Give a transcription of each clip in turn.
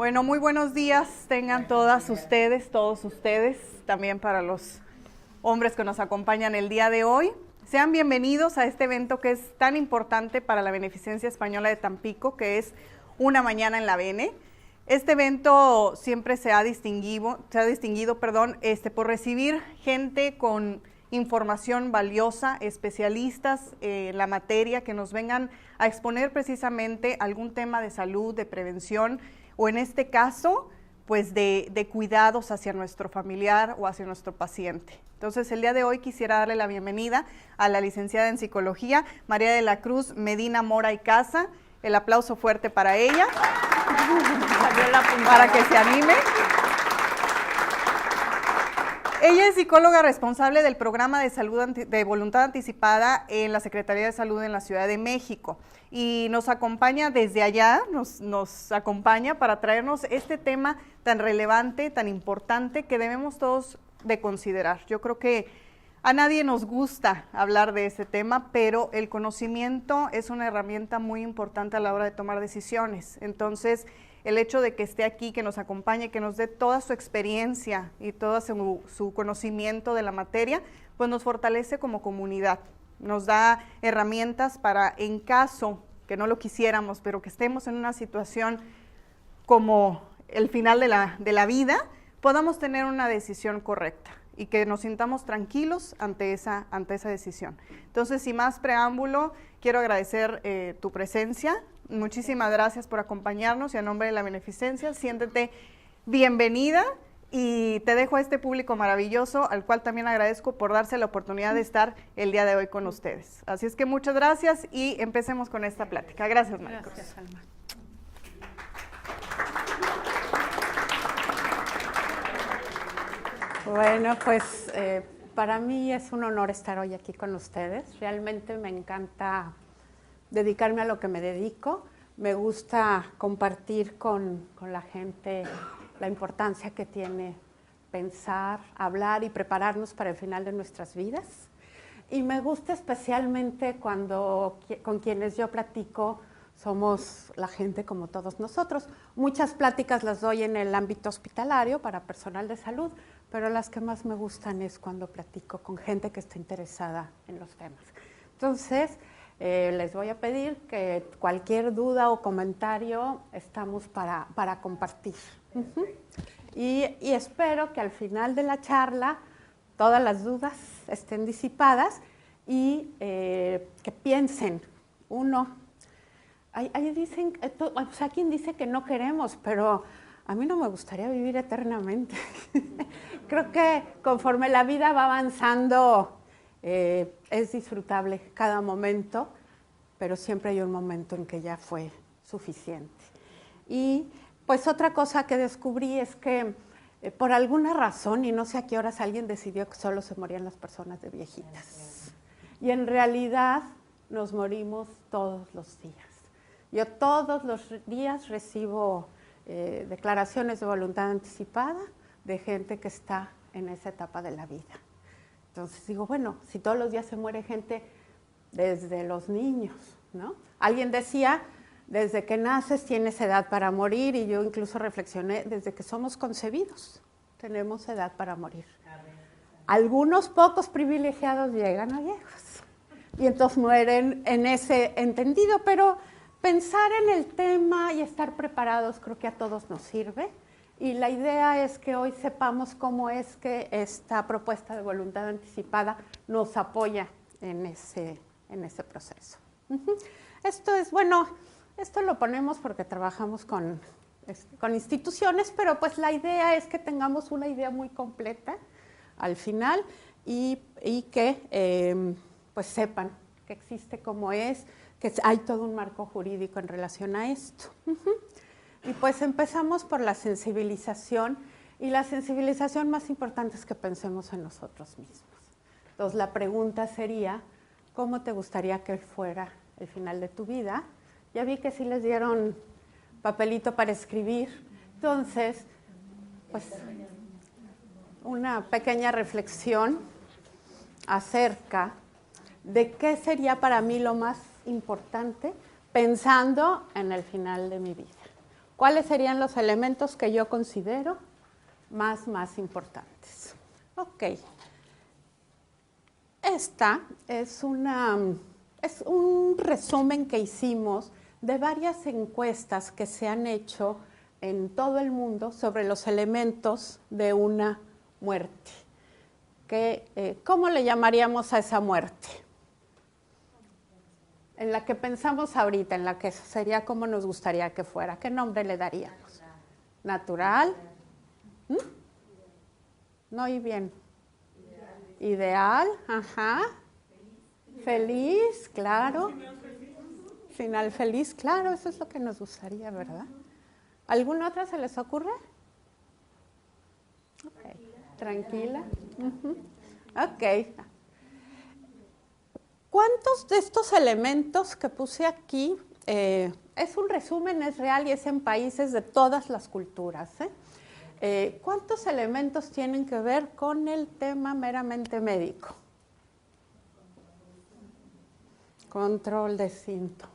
Bueno, muy buenos días tengan todas ustedes, todos ustedes, también para los hombres que nos acompañan el día de hoy. Sean bienvenidos a este evento que es tan importante para la Beneficencia Española de Tampico, que es Una Mañana en la Bene. Este evento siempre se ha distinguido por recibir gente con información valiosa, especialistas en la materia, que nos vengan a exponer precisamente algún tema de salud, de prevención, o en este caso, pues de cuidados hacia nuestro familiar o hacia nuestro paciente. Entonces, el día de hoy quisiera darle la bienvenida a la licenciada en Psicología, María de la Cruz Medina Mora y Casa. El aplauso fuerte para ella, para que se anime. Ella es psicóloga responsable del programa de salud de voluntad anticipada en la Secretaría de Salud en la Ciudad de México y nos acompaña desde allá, nos acompaña para traernos este tema tan relevante, tan importante que debemos todos de considerar. Yo creo que a nadie nos gusta hablar de ese tema, pero el conocimiento es una herramienta muy importante a la hora de tomar decisiones. Entonces, el hecho de que esté aquí, que nos acompañe, que nos dé toda su experiencia y todo su conocimiento de la materia, pues nos fortalece como comunidad. Nos da herramientas para, en caso que no lo quisiéramos, pero que estemos en una situación como el final de la vida, podamos tener una decisión correcta y que nos sintamos tranquilos ante esa decisión. Entonces, sin más preámbulo, quiero agradecer tu presencia. Muchísimas gracias por acompañarnos y a nombre de la Beneficencia, siéntete bienvenida y te dejo a este público maravilloso, al cual también agradezco por darse la oportunidad de estar el día de hoy con ustedes. Así es que muchas gracias y empecemos con esta plática. Gracias, María Cruz. Gracias, Alma. Bueno, pues para mí es un honor estar hoy aquí con ustedes. Realmente me encanta dedicarme a lo que me dedico. Me gusta compartir con la gente la importancia que tiene pensar, hablar y prepararnos para el final de nuestras vidas. Y me gusta especialmente cuando con quienes yo platico somos la gente como todos nosotros. Muchas pláticas las doy en el ámbito hospitalario para personal de salud, pero las que más me gustan es cuando platico con gente que está interesada en los temas. Entonces, les voy a pedir que cualquier duda o comentario estamos para compartir. Y espero que al final de la charla todas las dudas estén disipadas y que piensen. Ahí dicen, o sea, quien dice que no queremos, pero a mí no me gustaría vivir eternamente. Creo que conforme la vida va avanzando, es disfrutable cada momento, pero siempre hay un momento en que ya fue suficiente. Y pues otra cosa que descubrí es que por alguna razón, y no sé a qué horas, alguien decidió que solo se morían las personas de viejitas. Y en realidad nos morimos todos los días. Yo todos los días recibo declaraciones de voluntad anticipada de gente que está en esa etapa de la vida. Entonces digo, bueno, si todos los días se muere gente desde los niños, ¿no? Alguien decía, desde que naces tienes edad para morir, y yo incluso reflexioné, desde que somos concebidos tenemos edad para morir. Algunos pocos privilegiados llegan a viejos y entonces mueren en ese entendido, pero pensar en el tema y estar preparados creo que a todos nos sirve. Y la idea es que hoy sepamos cómo es que esta propuesta de voluntad anticipada nos apoya en ese proceso. Esto es, bueno, esto lo ponemos porque trabajamos con instituciones, pero pues la idea es que tengamos una idea muy completa al final y que pues sepan que existe como es, que hay todo un marco jurídico en relación a esto. Y pues empezamos por la sensibilización, y la sensibilización más importante es que pensemos en nosotros mismos. Entonces la pregunta sería, ¿cómo te gustaría que fuera el final de tu vida? Ya vi que sí les dieron papelito para escribir, entonces pues una pequeña reflexión acerca de qué sería para mí lo más importante pensando en el final de mi vida. ¿Cuáles serían los elementos que yo considero más importantes? Ok. Esta es un resumen que hicimos de varias encuestas que se han hecho en todo el mundo sobre los elementos de una muerte. ¿Cómo le llamaríamos a esa muerte? En la que pensamos ahorita, en la que sería como nos gustaría que fuera. ¿Qué nombre le daríamos? ¿Natural? No oí bien. Ideal, ajá. Feliz, claro. Final feliz, claro, eso es lo que nos gustaría, ¿verdad? ¿Alguna otra se les ocurre? Okay. Tranquila. Ok. ¿Cuántos de estos elementos que puse aquí, es un resumen, es real y es en países de todas las culturas, ¿cuántos elementos tienen que ver con el tema meramente médico? Control de síntomas.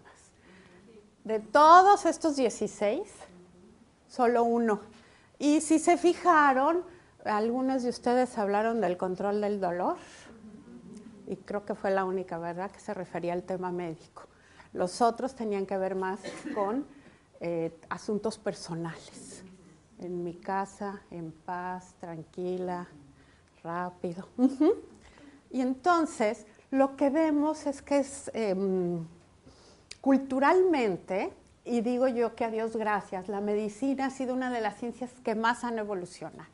De todos estos 16, solo uno. Y si se fijaron, algunos de ustedes hablaron del control del dolor, y creo que fue la única, ¿verdad?, que se refería al tema médico. Los otros tenían que ver más con asuntos personales. En mi casa, en paz, tranquila, rápido. Y entonces, lo que vemos es que es culturalmente, y digo yo que a Dios gracias, la medicina ha sido una de las ciencias que más han evolucionado.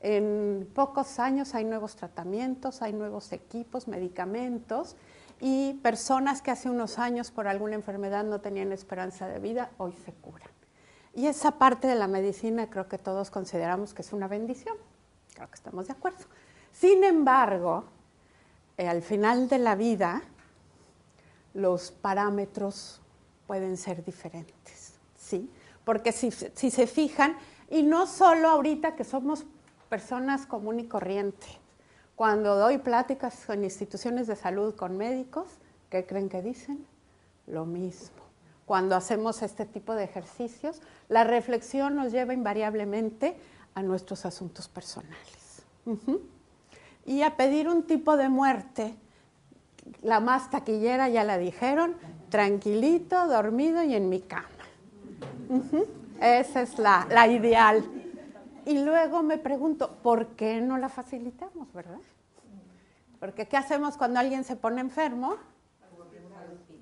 En pocos años hay nuevos tratamientos, hay nuevos equipos, medicamentos, y personas que hace unos años por alguna enfermedad no tenían esperanza de vida, hoy se curan. Y esa parte de la medicina creo que todos consideramos que es una bendición, creo que estamos de acuerdo. Sin embargo, al final de la vida, los parámetros pueden ser diferentes, ¿sí? Porque si se fijan, y no solo ahorita que somos personas común y corriente, cuando doy pláticas en instituciones de salud con médicos, ¿qué creen que dicen? Lo mismo. Cuando hacemos este tipo de ejercicios, la reflexión nos lleva invariablemente a nuestros asuntos personales. Y a pedir un tipo de muerte, la más taquillera ya la dijeron, tranquilito, dormido y en mi cama. Esa es la ideal. Y luego me pregunto, ¿por qué no la facilitamos, verdad? Porque ¿qué hacemos cuando alguien se pone enfermo?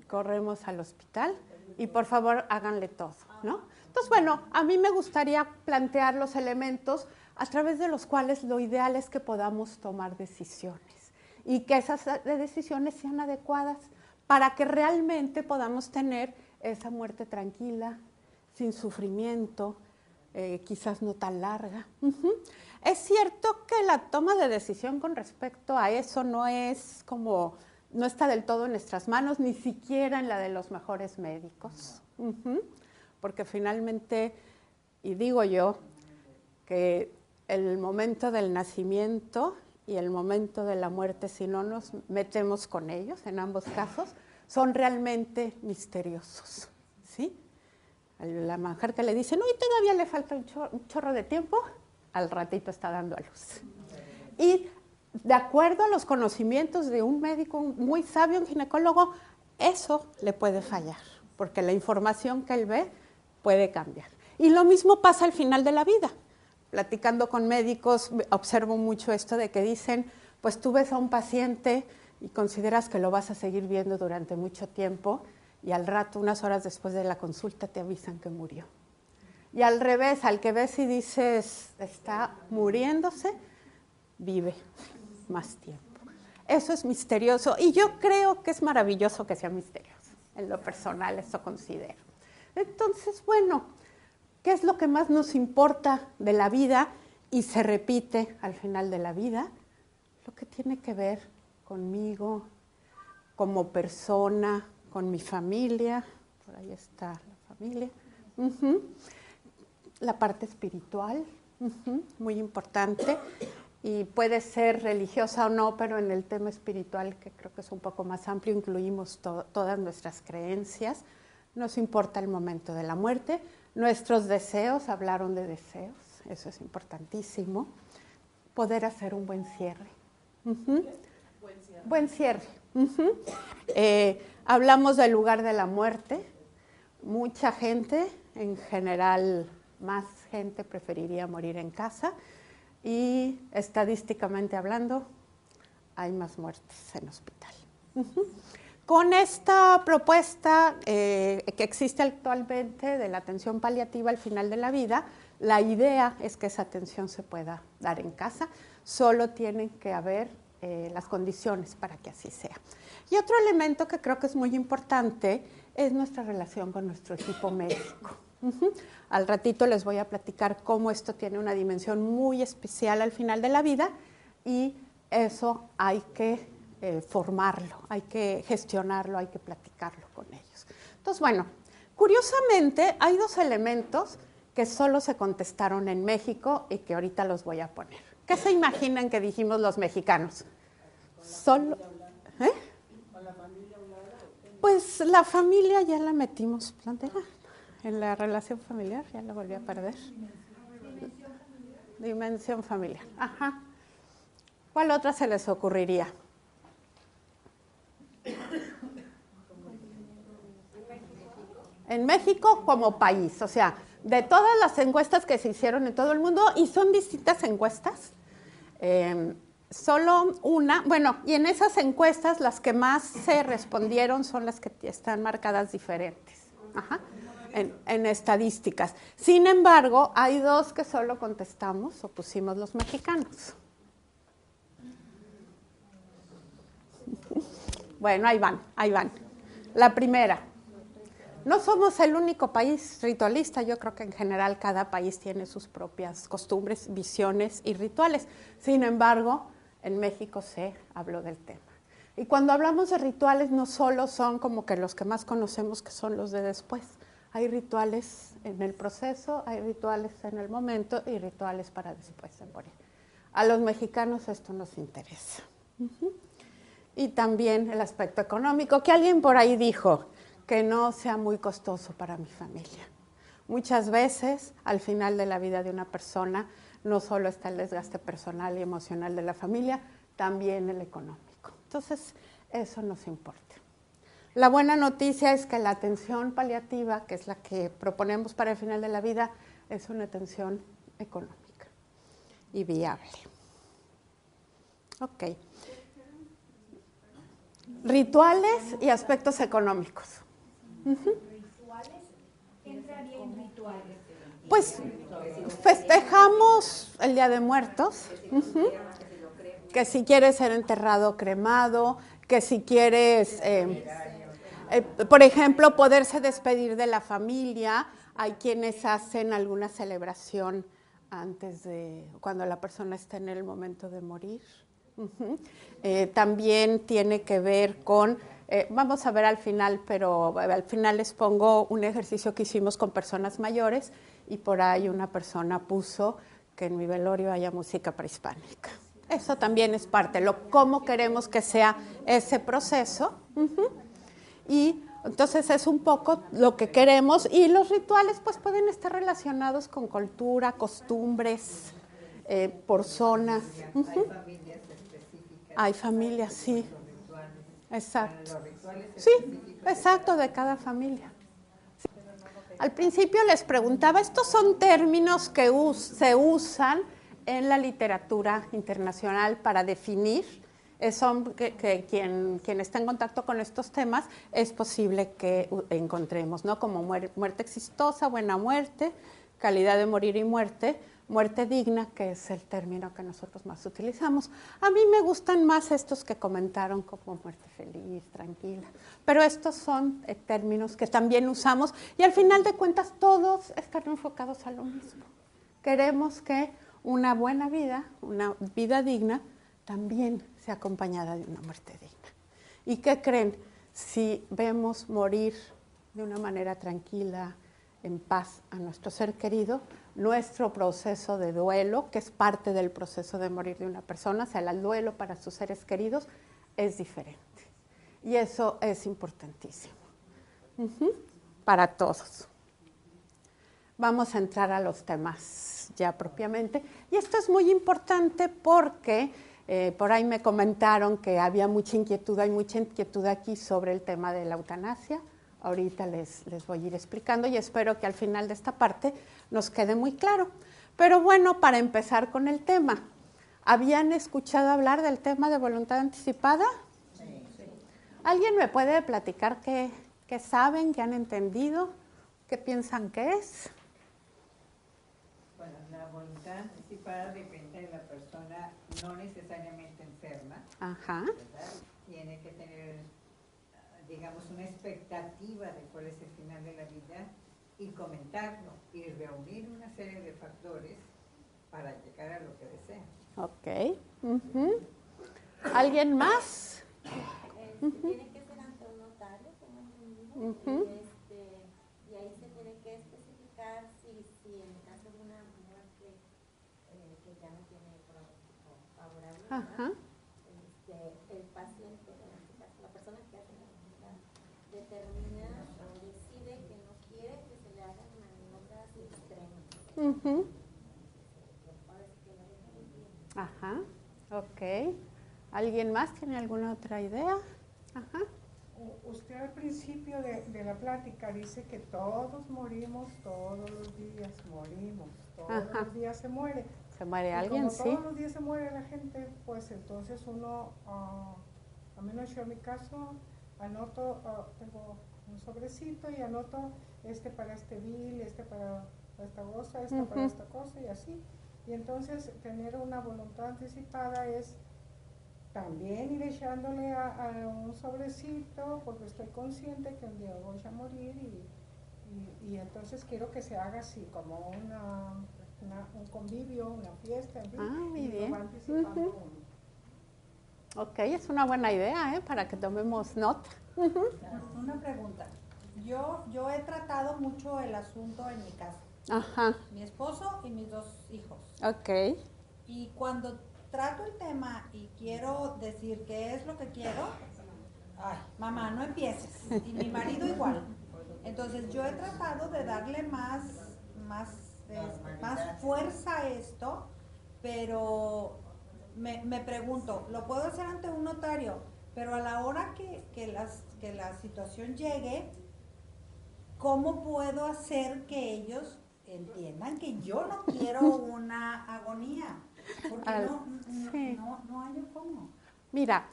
Corremos al hospital y por favor háganle todo, ¿no? Entonces, bueno, a mí me gustaría plantear los elementos a través de los cuales lo ideal es que podamos tomar decisiones y que esas decisiones sean adecuadas para que realmente podamos tener esa muerte tranquila, sin sufrimiento, quizás no tan larga. Es cierto que la toma de decisión con respecto a eso no está del todo en nuestras manos, ni siquiera en la de los mejores médicos, porque finalmente, y digo yo, que el momento del nacimiento y el momento de la muerte, si no nos metemos con ellos, en ambos casos, son realmente misteriosos, ¿sí? A la mujer que le dicen, uy, todavía le falta un chorro de tiempo, al ratito está dando a luz. Y de acuerdo a los conocimientos de un médico muy sabio, un ginecólogo, eso le puede fallar, porque la información que él ve puede cambiar. Y lo mismo pasa al final de la vida. Platicando con médicos, observo mucho esto de que dicen, pues tú ves a un paciente y consideras que lo vas a seguir viendo durante mucho tiempo, y al rato, unas horas después de la consulta, te avisan que murió. Y al revés, al que ves y dices, está muriéndose, vive más tiempo. Eso es misterioso y yo creo que es maravilloso que sea misterioso. En lo personal, eso considero. Entonces, bueno, ¿qué es lo que más nos importa de la vida y se repite al final de la vida? Lo que tiene que ver conmigo, como persona, con mi familia, por ahí está la familia, la parte espiritual, muy importante, y puede ser religiosa o no, pero en el tema espiritual, que creo que es un poco más amplio, incluimos todas nuestras creencias. Nos importa el momento de la muerte, Nuestros deseos, hablaron de deseos, eso es importantísimo. Poder hacer un buen cierre. Buen cierre. Hablamos del lugar de la muerte. Mucha gente, en general, más gente preferiría morir en casa. Y estadísticamente hablando, hay más muertes en hospital. Con esta propuesta que existe actualmente de la atención paliativa al final de la vida, la idea es que esa atención se pueda dar en casa, solo tienen que haber las condiciones para que así sea. Y otro elemento que creo que es muy importante es nuestra relación con nuestro equipo médico. Al ratito les voy a platicar cómo esto tiene una dimensión muy especial al final de la vida y eso hay que formarlo, hay que gestionarlo, hay que platicarlo con ellos. Entonces, bueno, curiosamente hay dos elementos que solo se contestaron en México y que ahorita los voy a poner. ¿Qué se imaginan que dijimos los mexicanos? Solo, ¿eh? Pues la familia ya la metimos, plantera, en la relación familiar, ya la volví a perder. Dimensión familiar, ajá. ¿Cuál otra se les ocurriría? En México como país, o sea, de todas las encuestas que se hicieron en todo el mundo, y son distintas encuestas, solo una, bueno, y en esas encuestas las que más se respondieron son las que están marcadas diferentes, en estadísticas. Sin embargo, hay dos que solo contestamos o pusimos los mexicanos. Bueno, ahí van, ahí van. La primera. No somos el único país ritualista, yo creo que en general cada país tiene sus propias costumbres, visiones y rituales. Sin embargo, en México se habló del tema. Y cuando hablamos de rituales, no solo son como que los que más conocemos, que son los de después. Hay rituales en el proceso, hay rituales en el momento y rituales para después de morir. A los mexicanos esto nos interesa. Y también el aspecto económico, que alguien por ahí dijo, que no sea muy costoso para mi familia. Muchas veces, al final de la vida de una persona, no solo está el desgaste personal y emocional de la familia, también el económico. Entonces, eso nos importa. La buena noticia es que la atención paliativa, que es la que proponemos para el final de la vida, es una atención económica y viable. Ok. Rituales y aspectos económicos. ¿Rituales? ¿Qué entraría en rituales? Pues festejamos el Día de Muertos, que si quieres ser enterrado, cremado, que si quieres, por ejemplo, poderse despedir de la familia. Hay quienes hacen alguna celebración antes de, cuando la persona está en el momento de morir. También tiene que ver con... vamos a ver al final, pero al final les pongo un ejercicio que hicimos con personas mayores y por ahí una persona puso que en mi velorio haya música prehispánica. Eso también es parte, cómo queremos que sea ese proceso. Y entonces es un poco lo que queremos y los rituales pues pueden estar relacionados con cultura, costumbres, por zonas. Hay familias, sí. Exacto. Sí, exacto, de cada familia. Sí. Al principio les preguntaba, estos son términos que se usan en la literatura internacional para definir, son que quien está en contacto con estos temas es posible que encontremos, ¿no? Como muerte exitosa, buena muerte, calidad de morir y muerte, muerte digna, que es el término que nosotros más utilizamos. A mí me gustan más estos que comentaron como muerte feliz, tranquila, pero estos son términos que también usamos y al final de cuentas todos están enfocados a lo mismo. Queremos que una buena vida, una vida digna, también sea acompañada de una muerte digna. ¿Y qué creen? Si vemos morir de una manera tranquila, en paz a nuestro ser querido, nuestro proceso de duelo, que es parte del proceso de morir de una persona, o sea, el duelo para sus seres queridos, es diferente. Y eso es importantísimo para todos. vamos a entrar a los temas ya propiamente. Y esto es muy importante porque por ahí me comentaron que había mucha inquietud, hay mucha inquietud aquí sobre el tema de la eutanasia. Ahorita les voy a ir explicando y espero que al final de esta parte nos quede muy claro. Pero bueno, para empezar con el tema, ¿habían escuchado hablar del tema de voluntad anticipada? Sí. ¿Alguien me puede platicar qué saben, qué han entendido, qué piensan que es? Bueno, la voluntad anticipada depende de la persona no necesariamente enferma. Ajá. ¿Verdad? Tiene que tener, digamos, una expectativa de cuál es el final de la vida y comentarlo y reunir una serie de factores para llegar a lo que desea. Ok. ¿Alguien más? Tiene que ser ante un notario, tengo entendido, y ahí se tiene que especificar si en el caso de una muerte que ya no tiene pronóstico favorable, el paciente, en este caso, la persona que hace la voluntad, determina o decide que no quiere que se le hagan maniobras extremas. Ajá, ok. ¿Alguien más tiene alguna otra idea? Ajá. Usted al principio de la plática dice que todos morimos, todos los días morimos, todos los días se muere. ¿Se muere Y alguien? como Sí. todos los días se muere la gente, pues entonces uno, a menos yo en mi caso, anoto, tengo un sobrecito y anoto para este bill, para esta cosa, para esta cosa y así. Y entonces tener una voluntad anticipada es también ir echándole a un sobrecito, porque estoy consciente que un día voy a morir y entonces quiero que se haga así, como un convivio, una fiesta, en fin, muy y bien. lo va anticipando uno. Ok, es una buena idea, para que tomemos nota. Una pregunta. Yo he tratado mucho el asunto en mi casa. Ajá. Mi esposo y mis 2 hijos. Ok. Y cuando trato el tema y quiero decir qué es lo que quiero, ay, mamá, no empieces. Y mi marido igual. Entonces yo he tratado de darle más fuerza a esto, pero me pregunto, lo puedo hacer ante un notario, pero a la hora que la situación llegue, ¿cómo puedo hacer que ellos entiendan que yo no quiero una agonía? Porque no hay cómo. Mira,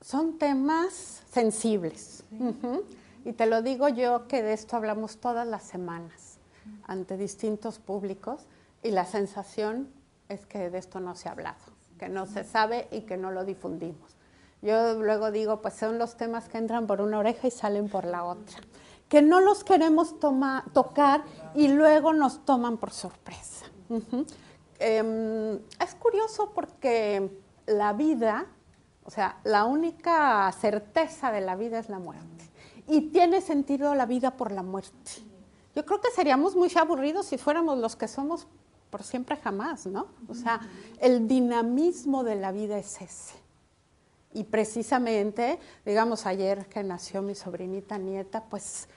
son temas sensibles. Sí. Y te lo digo yo que de esto hablamos todas las semanas ante distintos públicos y la sensación es que de esto no se ha hablado, que no se sabe y que no lo difundimos. Yo luego digo, pues son los temas que entran por una oreja y salen por la otra, que no los queremos tocar y luego nos toman por sorpresa. Es curioso porque la vida, o sea, la única certeza de la vida es la muerte. Y tiene sentido la vida por la muerte. Yo creo que seríamos muy aburridos si fuéramos los que somos por siempre jamás, ¿no? O sea, el dinamismo de la vida es ese. Y precisamente, digamos, ayer que nació mi sobrinita nieta, pues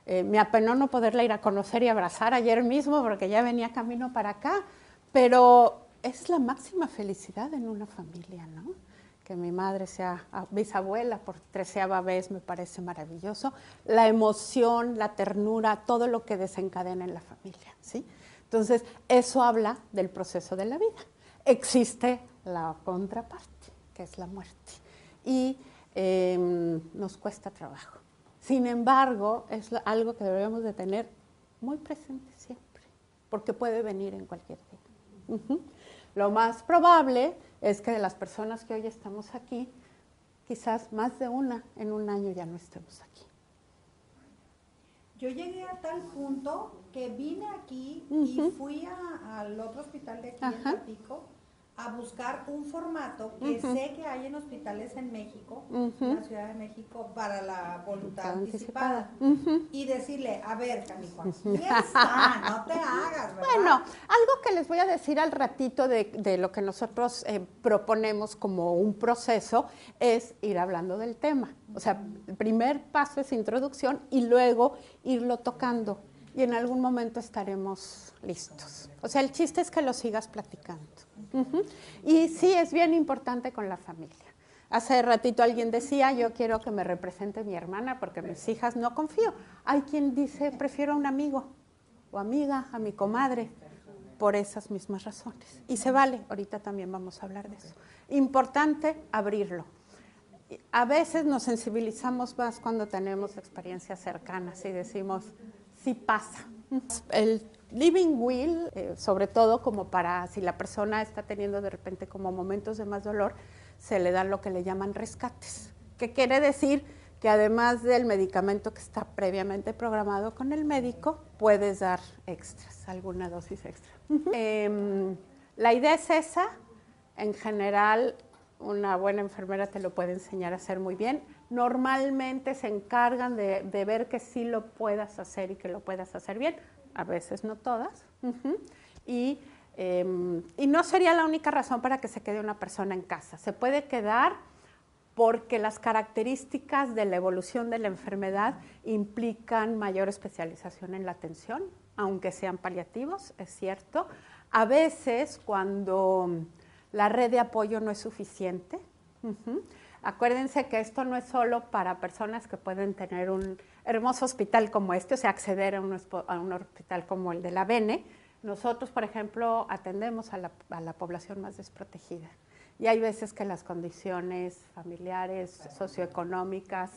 me apenó no poderla ir a conocer y abrazar ayer mismo porque ya venía camino para acá. Pero es la máxima felicidad en una familia, ¿no? Que mi madre sea bisabuela por 13ª vez me parece maravilloso. La emoción, la ternura, todo lo que desencadena en la familia, ¿sí? Entonces, eso habla del proceso de la vida. Existe la contraparte, que es la muerte. Y nos cuesta trabajo. Sin embargo, es algo que debemos de tener muy presente siempre, porque puede venir en cualquier día. Lo más probable es que de las personas que hoy estamos aquí, quizás más de una en un año ya no estemos aquí. Yo llegué a tal punto que vine aquí y fui al otro hospital de aquí en Tampico a buscar un formato que sé que hay en hospitales en México, en la Ciudad de México, para la voluntad anticipada. Y decirle, a ver, canijo, aquí está, no te hagas, ¿verdad? Bueno, algo que les voy a decir al ratito de lo que nosotros proponemos como un proceso es ir hablando del tema. O sea, el primer paso es introducción y luego irlo tocando. y en algún momento estaremos listos. O sea, el chiste es que lo sigas platicando. Y sí, es bien importante con la familia. Hace ratito alguien decía, yo quiero que me represente mi hermana porque mis hijas no confío. Hay quien dice, prefiero a un amigo o amiga, a mi comadre, por esas mismas razones. Y se vale, ahorita también vamos a hablar de eso. Importante abrirlo. A veces nos sensibilizamos más cuando tenemos experiencias cercanas y decimos, sí pasa. El living will, sobre todo como para si la persona está teniendo de repente como momentos de más dolor, se le dan lo que le llaman rescates, que quiere decir que además del medicamento que está previamente programado con el médico, puedes dar extras, alguna dosis extra. La idea es esa. En general, una buena enfermera te lo puede enseñar a hacer muy bien. Normalmente se encargan de ver que sí lo puedas hacer y que lo puedas hacer bien, a veces no todas. Y no sería la única razón para que se quede una persona en casa. Se puede quedar porque las características de la evolución de la enfermedad implican mayor especialización en la atención, aunque sean paliativos, es cierto. A veces, cuando la red de apoyo no es suficiente, acuérdense que esto no es solo para personas que pueden tener un hermoso hospital como este, o sea, acceder a un hospital como el de la Bene. Nosotros, por ejemplo, atendemos a la población más desprotegida. Y hay veces que las condiciones familiares, socioeconómicas,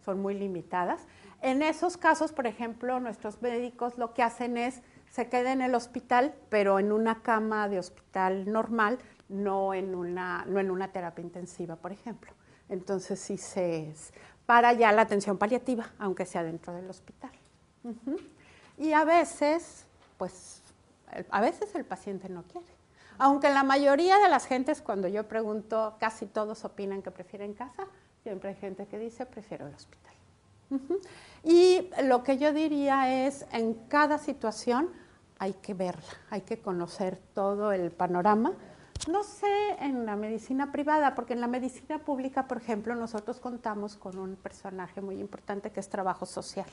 son muy limitadas. En esos casos, por ejemplo, nuestros médicos lo que hacen es, se quedan en el hospital, pero en una cama de hospital normal, no en una terapia intensiva, por ejemplo. Entonces, sí para ya la atención paliativa, aunque sea dentro del hospital. Y a veces, pues, el paciente no quiere. Aunque la mayoría de las gentes, cuando yo pregunto, casi todos opinan que prefieren casa, siempre hay gente que dice, prefiero el hospital. Y lo que yo diría es, en cada situación hay que verla, hay que conocer todo el panorama. No sé en la medicina privada, porque en la medicina pública, por ejemplo, nosotros contamos con un personaje muy importante que es trabajo social.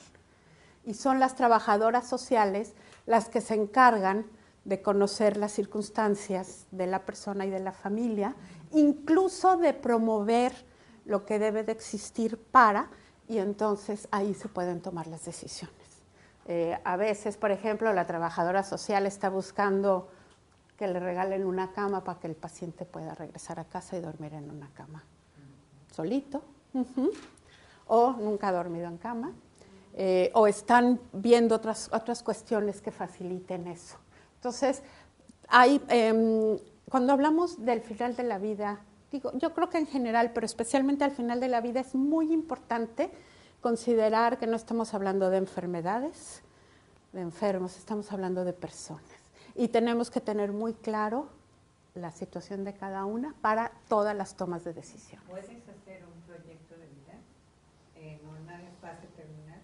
Y son las trabajadoras sociales las que se encargan de conocer las circunstancias de la persona y de la familia, incluso de promover lo que debe de existir y entonces ahí se pueden tomar las decisiones. A veces, por ejemplo, la trabajadora social está buscando que le regalen una cama para que el paciente pueda regresar a casa y dormir en una cama solito, o nunca ha dormido en cama, o están viendo otras cuestiones que faciliten eso. Entonces, cuando hablamos del final de la vida, yo creo que en general, pero especialmente al final de la vida, es muy importante considerar que no estamos hablando de enfermedades, de enfermos, estamos hablando de personas. Y tenemos que tener muy claro la situación de cada una para todas las tomas de decisiones. ¿Puedes hacer un proyecto de vida en una fase terminal?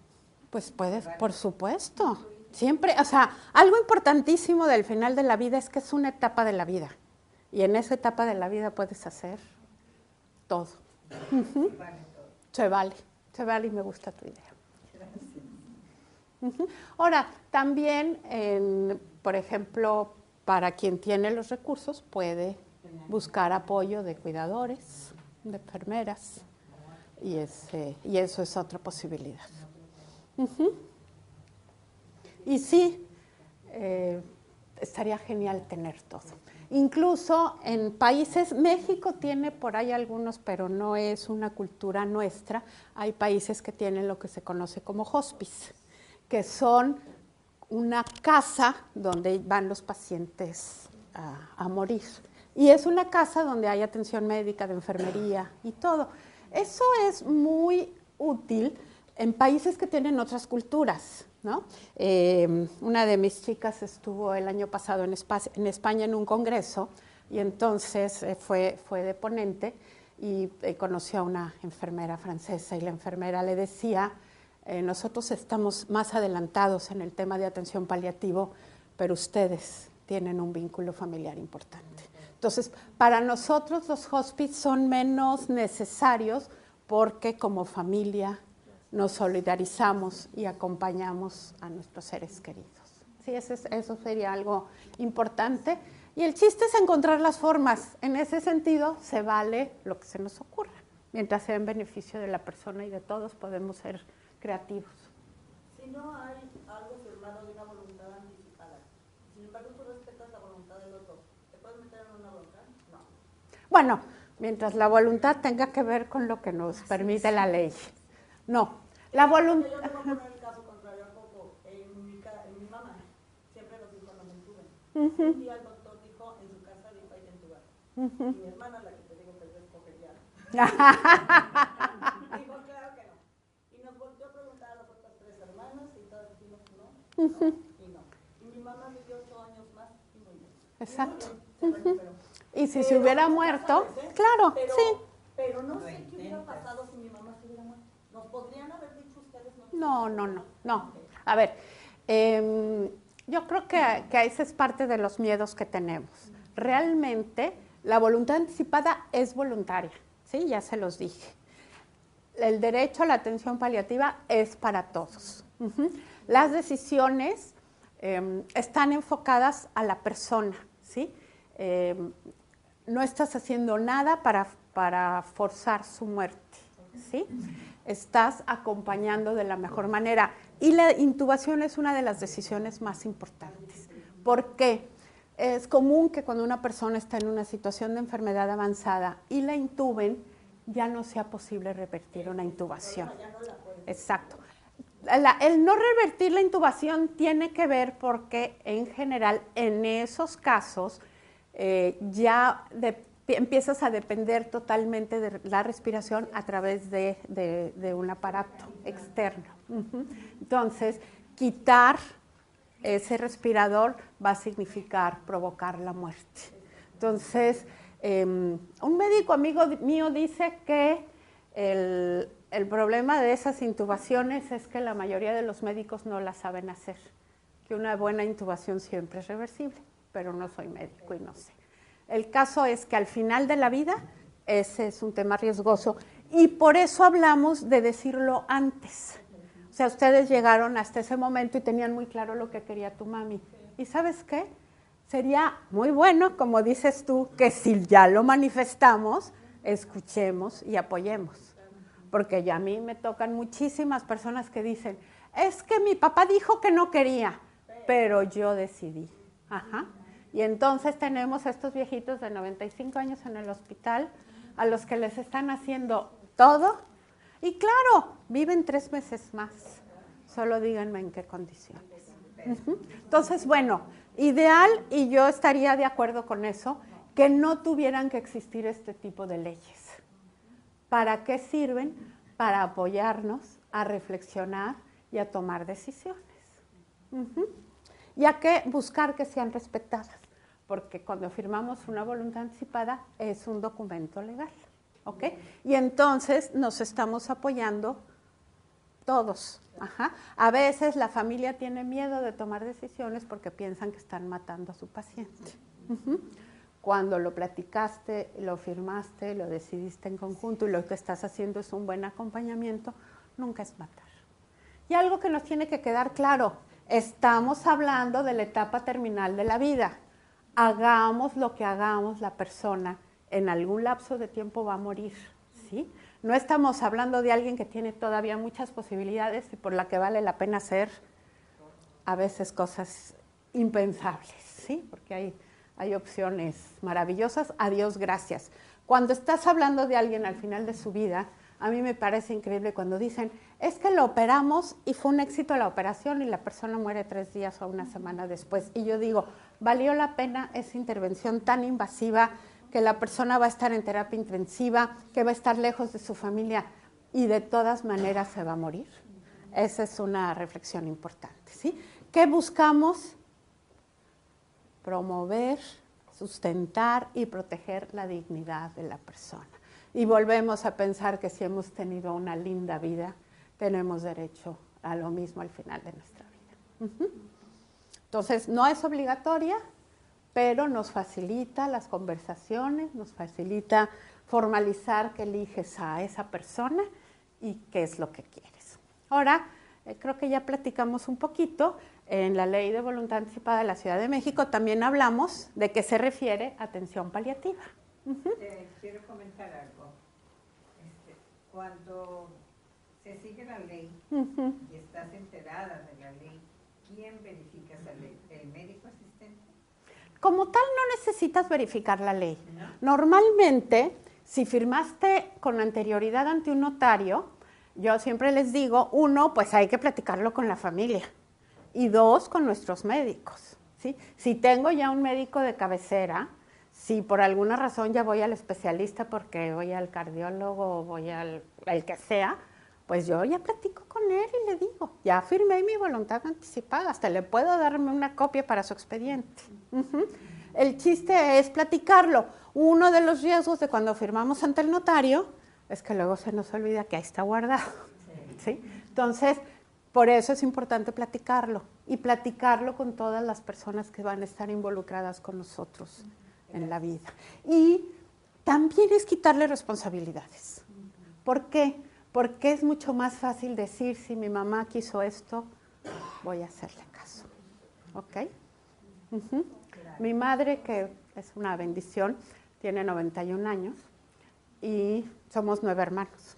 Pues puedes, por supuesto. Siempre, o sea, algo importantísimo del final de la vida es que es una etapa de la vida. Y en esa etapa de la vida puedes hacer todo. Se vale y me gusta tu idea. Ahora, también, por ejemplo, para quien tiene los recursos, puede buscar apoyo de cuidadores, de enfermeras, y eso es otra posibilidad. Y sí, estaría genial tener todo. Incluso en países, México tiene por ahí algunos, pero no es una cultura nuestra, hay países que tienen lo que se conoce como hospice, que son una casa donde van los pacientes a morir. Y es una casa donde hay atención médica, de enfermería y todo. Eso es muy útil en países que tienen otras culturas, ¿no? Una de mis chicas estuvo el año pasado en España en un congreso y entonces fue de ponente y conoció a una enfermera francesa y la enfermera le decía, nosotros estamos más adelantados en el tema de atención paliativo, pero ustedes tienen un vínculo familiar importante. Entonces, para nosotros los hospices son menos necesarios porque como familia nos solidarizamos y acompañamos a nuestros seres queridos. Sí, eso sería algo importante. Y el chiste es encontrar las formas. En ese sentido, se vale lo que se nos ocurra. Mientras sea en beneficio de la persona y de todos, podemos ser creativos. Si no hay algo firmado de una voluntad anticipada, sin embargo tú respetas la voluntad del otro, ¿te puedes meter en una voluntad? No. Bueno, mientras la voluntad tenga que ver con lo que nos permite la ley. No, la voluntad... Yo te voy a poner el caso contrario a poco. En mi mamá, siempre los hijos no me intuben. Un día el doctor dijo, en su casa dijo, hay que intubar. Y mi hermana, la que te digo que es escogería, dijo, claro que no. Y nos volvió a preguntar a las otras 3 hermanas y todas dijimos no, no y no. Y mi mamá vivió 8 años más y muy bien. Exacto. Y muy bien, se recuperó. Y si se hubiera muerto, ¿sabes, claro, pero, sí. Pero no sé qué hubiera pasado si mi mamá se hubiera muerto. ¿Nos podrían haber dicho ustedes? No. A ver, yo creo que ese es parte de los miedos que tenemos. Realmente, la voluntad anticipada es voluntaria, ¿sí? Ya se los dije. El derecho a la atención paliativa es para todos. Las decisiones están enfocadas a la persona, ¿sí? No estás haciendo nada para forzar su muerte, ¿sí? Estás acompañando de la mejor manera. Y la intubación es una de las decisiones más importantes. ¿Por qué? Es común que cuando una persona está en una situación de enfermedad avanzada y la intuben, ya no sea posible revertir una intubación. Exacto. El no revertir la intubación tiene que ver porque, en general, en esos casos, ya empiezas a depender totalmente de la respiración a través de un aparato externo. Entonces, quitar ese respirador va a significar provocar la muerte. Entonces, un médico amigo mío dice que el problema de esas intubaciones es que la mayoría de los médicos no la saben hacer, que una buena intubación siempre es reversible, pero no soy médico y no sé. El caso es que al final de la vida, ese es un tema riesgoso y por eso hablamos de decirlo antes. O sea, ustedes llegaron hasta ese momento y tenían muy claro lo que quería tu mami. ¿Y sabes qué? Sería muy bueno, como dices tú, que si ya lo manifestamos, escuchemos y apoyemos. Porque ya a mí me tocan muchísimas personas que dicen, es que mi papá dijo que no quería, pero yo decidí. Ajá. Y entonces tenemos a estos viejitos de 95 años en el hospital, a los que les están haciendo todo, y claro, viven 3 meses más. Solo díganme en qué condiciones. Entonces, bueno, ideal, y yo estaría de acuerdo con eso, que no tuvieran que existir este tipo de leyes. ¿Para qué sirven? Para apoyarnos a reflexionar y a tomar decisiones. Y a que buscar que sean respetadas, porque cuando firmamos una voluntad anticipada es un documento legal, ¿ok? Y entonces nos estamos apoyando todos. Ajá. A veces la familia tiene miedo de tomar decisiones porque piensan que están matando a su paciente. Cuando lo platicaste, lo firmaste, lo decidiste en conjunto y lo que estás haciendo es un buen acompañamiento, nunca es matar. Y algo que nos tiene que quedar claro, estamos hablando de la etapa terminal de la vida. Hagamos lo que hagamos, la persona en algún lapso de tiempo va a morir, ¿sí? No estamos hablando de alguien que tiene todavía muchas posibilidades y por la que vale la pena hacer a veces cosas impensables, ¿sí? Porque hay opciones maravillosas, a Dios gracias. Cuando estás hablando de alguien al final de su vida, a mí me parece increíble cuando dicen, es que lo operamos y fue un éxito la operación y la persona muere 3 días o una semana después. Y yo digo, valió la pena esa intervención tan invasiva, que la persona va a estar en terapia intensiva, que va a estar lejos de su familia y de todas maneras se va a morir. Esa es una reflexión importante, ¿sí? ¿Qué buscamos? Promover, sustentar y proteger la dignidad de la persona. Y volvemos a pensar que si hemos tenido una linda vida, tenemos derecho a lo mismo al final de nuestra vida. Entonces, no es obligatoria, pero nos facilita las conversaciones, nos facilita formalizar que eliges a esa persona y qué es lo que quieres. Ahora, creo que ya platicamos un poquito, en la Ley de Voluntad Anticipada de la Ciudad de México también hablamos de qué se refiere atención paliativa. Quiero comentar algo. Cuando se sigue la ley y estás enterada de la ley, ¿quién verifica esa ley? ¿El médico asistente? Como tal, no necesitas verificar la ley. ¿No? Normalmente, si firmaste con anterioridad ante un notario, yo siempre les digo, 1, pues hay que platicarlo con la familia, y 2, con nuestros médicos, ¿sí? Si tengo ya un médico de cabecera, si por alguna razón ya voy al especialista porque voy al cardiólogo o voy al que sea, pues yo ya platico con él y le digo, ya firmé mi voluntad anticipada, hasta le puedo darme una copia para su expediente. El chiste es platicarlo. Uno de los riesgos de cuando firmamos ante el notario es que luego se nos olvida que ahí está guardado. ¿Sí? Entonces, por eso es importante platicarlo y platicarlo con todas las personas que van a estar involucradas con nosotros en la vida. Y también es quitarle responsabilidades. ¿Por qué? Porque es mucho más fácil decir, si mi mamá quiso esto, voy a hacerle caso. ¿Ok? Mi madre, que es una bendición, tiene 91 años y somos 9 hermanos.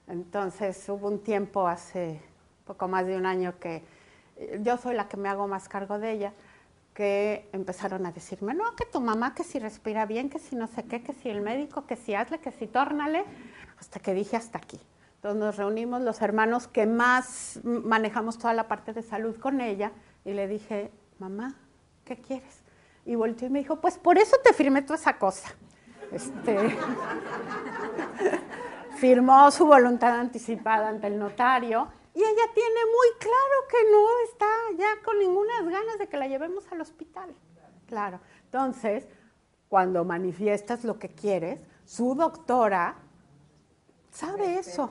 Entonces hubo un tiempo, hace poco más de un año, que yo soy la que me hago más cargo de ella, que empezaron a decirme, no, que tu mamá, que si respira bien, que si no sé qué, que si el médico, que si hazle, que si tórnale, hasta que dije hasta aquí. Entonces nos reunimos los hermanos que más manejamos toda la parte de salud con ella y le dije, mamá, ¿qué quieres? Y volteó y me dijo, pues por eso te firmé toda esa cosa. Firmó su voluntad anticipada ante el notario y ella tiene muy claro que no está ya con ninguna ganas de que la llevemos al hospital. Claro. Entonces, cuando manifiestas lo que quieres, su doctora sabe eso,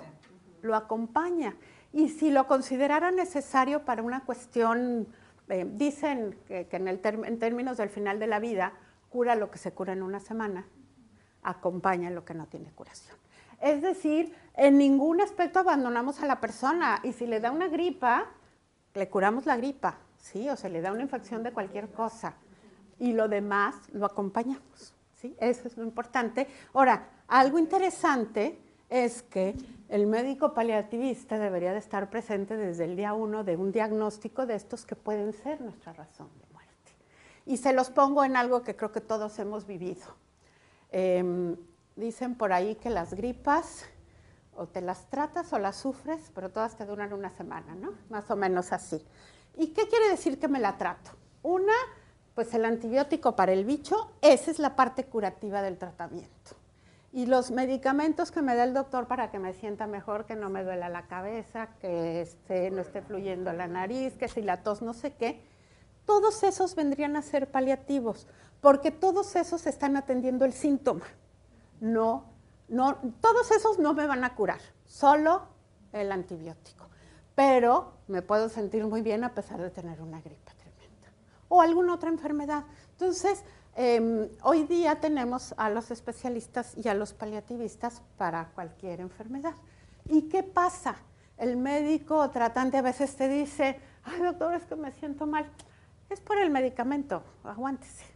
lo acompaña. Y si lo considerara necesario para una cuestión, dicen que en términos del final de la vida, cura lo que se cura en una semana, acompaña lo que no tiene curación. Es decir, en ningún aspecto abandonamos a la persona, y si le da una gripa, le curamos la gripa, ¿sí? O se le da una infección de cualquier cosa, y lo demás lo acompañamos, ¿sí? Eso es lo importante. Ahora, algo interesante es que el médico paliativista debería de estar presente desde el día 1 de un diagnóstico de estos que pueden ser nuestra razón de muerte. Y se los pongo en algo que creo que todos hemos vivido. Dicen por ahí que las gripas o te las tratas o las sufres, pero todas te duran una semana, ¿no? Más o menos así. ¿Y qué quiere decir que me la trato? Una, pues el antibiótico para el bicho, esa es la parte curativa del tratamiento. Y los medicamentos que me da el doctor para que me sienta mejor, que no me duela la cabeza, que no esté fluyendo la nariz, que si la tos no sé qué, todos esos vendrían a ser paliativos, porque todos esos están atendiendo el síntoma. No, todos esos no me van a curar, solo el antibiótico. Pero me puedo sentir muy bien a pesar de tener una gripe tremenda o alguna otra enfermedad. Entonces, hoy día tenemos a los especialistas y a los paliativistas para cualquier enfermedad. ¿Y qué pasa? El médico tratante a veces te dice, ay doctor, es que me siento mal. Es por el medicamento, aguántese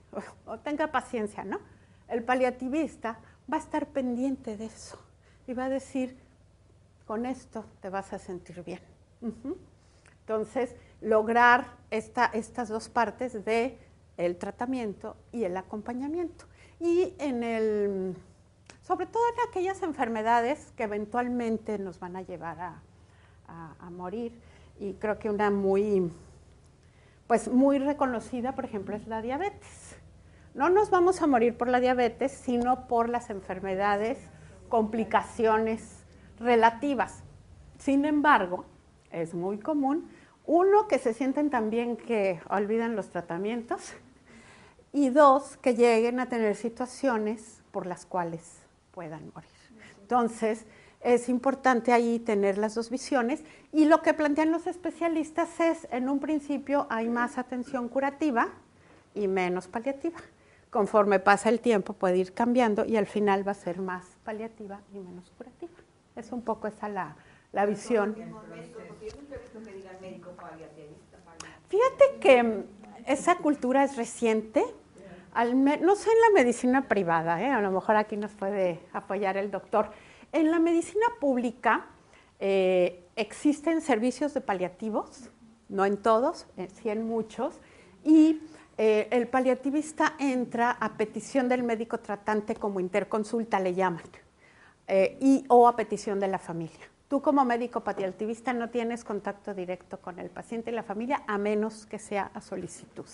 o tenga paciencia, ¿no? El paliativista va a estar pendiente de eso y va a decir, con esto te vas a sentir bien. Entonces, lograr estas dos partes de el tratamiento y el acompañamiento. Y sobre todo en aquellas enfermedades que eventualmente nos van a llevar a morir, y creo que una muy reconocida, por ejemplo, es la diabetes. No nos vamos a morir por la diabetes, sino por las enfermedades, complicaciones relativas. Sin embargo, es muy común, uno, que se sienten tan bien que olvidan los tratamientos, y dos, que lleguen a tener situaciones por las cuales puedan morir. Entonces, es importante ahí tener las dos visiones, y lo que plantean los especialistas es, en un principio hay más atención curativa y menos paliativa. Conforme pasa el tiempo puede ir cambiando y al final va a ser más paliativa y menos curativa. Es un poco esa la visión. Por ejemplo, Fíjate que esa cultura es reciente, no sé en la medicina privada, a lo mejor aquí nos puede apoyar el doctor. En la medicina pública existen servicios de paliativos, no en todos, sí en muchos, y el paliativista entra a petición del médico tratante como interconsulta, le llaman, o a petición de la familia. Tú como médico paliativista no tienes contacto directo con el paciente y la familia a menos que sea a solicitud.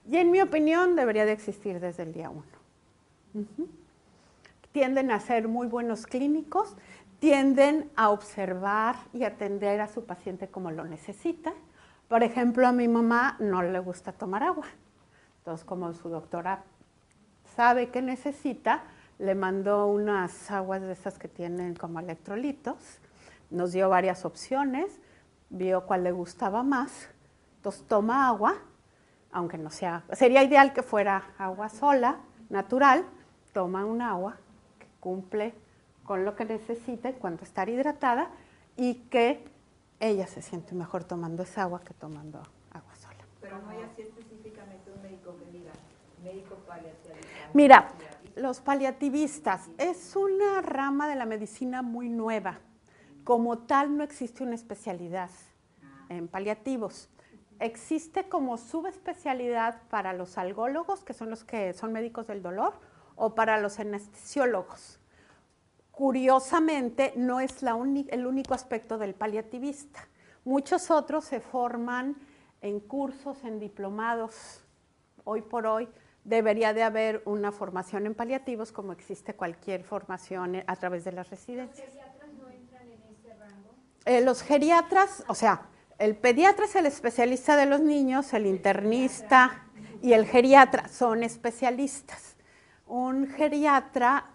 Y en mi opinión debería de existir desde el día 1. Tienden a ser muy buenos clínicos, tienden a observar y atender a su paciente como lo necesita. Por ejemplo, a mi mamá no le gusta tomar agua. Entonces, como su doctora sabe que necesita, le mandó unas aguas de esas que tienen como electrolitos, nos dio varias opciones, vio cuál le gustaba más, entonces toma agua, aunque no sea, sería ideal que fuera agua sola, natural, toma un agua que cumple con lo que necesita en cuanto a estar hidratada y que ella se siente mejor tomando esa agua que tomando agua sola. Pero no hay así específicamente un médico que diga, médico paliativista. Mira, los paliativistas es una rama de la medicina muy nueva. Como tal no existe una especialidad en paliativos. Existe como subespecialidad para los algólogos, que son los que son médicos del dolor, o para los anestesiólogos. Curiosamente, no es el único aspecto del paliativista. Muchos otros se forman en cursos, en diplomados. Hoy por hoy debería de haber una formación en paliativos como existe cualquier formación a través de las residencias. ¿Los geriatras no entran en ese rango? Los geriatras, o sea, el pediatra es el especialista de los niños, el internista y el geriatra son especialistas. Un geriatra